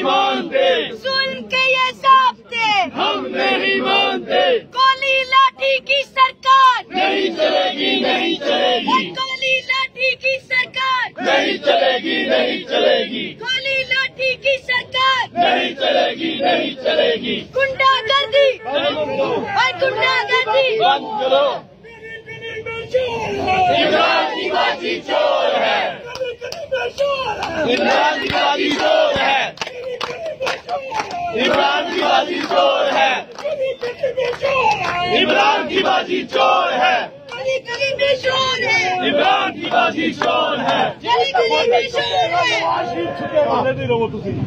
مانتے، ظلم کے یہ ضابطے ہم نہیں مانتے، گولی لاٹھی کی سرکار نہیں چلے گی، نہیں چلے گی، گولی لاٹھی کی سرکار نہیں چلے گی، نہیں چلے گی، گولی لاٹھی کی سرکار نہیں چلے گی، نہیں چلے گی، گنڈا گردی گنڈا گردی بند کرو۔ عمران کی بازی چور ہے، عمران کی بازی چور ہے، عمران کی بازی چور ہے، عمران کی بازی چور ہے، گلی گلی میں شور ہے، عمران کی بازی چور ہے۔ گلی گلی میں شور ہے،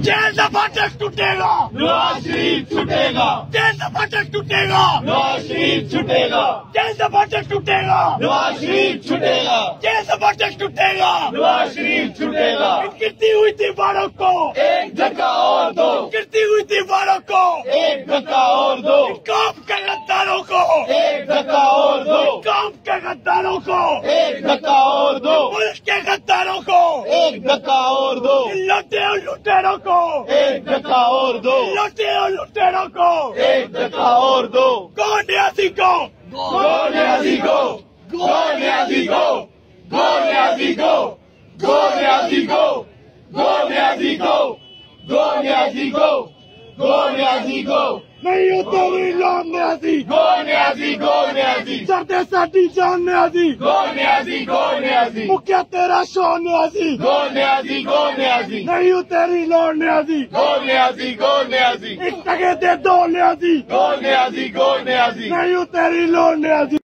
جیل کا فاٹک ٹوٹے گا، نواز شریف چھٹے گا، جیل کا فاٹک ٹوٹے گا، نواز شریف چھٹے گا، جیل کا فاٹک ٹوٹے گا، نواز شریف چھٹے گا، جیل کا فاٹک ٹوٹے گا، نواز شریف چھٹے گا۔ گرتی ہوئی دیواروں کو ایک دھکا اور دو، گرتی ہوئی دیواروں کو ایک دھکا اور دو، کام کے غداروں کو ایک دھکا اور دو، کام کے غداروں کو ایک دھکا اور دو، ملک کے غداروں کو ایک دھکا اور دو، لوٹے اور لٹیروں کو ایک دھکا اور دو، لوٹے اور لٹیروں کو ایک دھکا اور دو۔ گو نیازی کو، گو نیازی کو، گو نیازی کو، گو نیازی کو، گو نیازی کو، گو نیازی کو، گو نیازی کو، گو نیازی کو، نہیں اتری لام نیازی، گو نیازی، گو نیازی، سردے ساڈی جان نیازی، گو نیازی، گو نیازی، مکیا تیرا شو نیازی، گو نیازی، گو نیازی، نہیں اتری لوڑ نیازی، گو نیازی، گو نیازی، ایک ٹکے دے دو نیازی، گو نیازی، گو نیازی، نہیں اتری لوڑ نیازی۔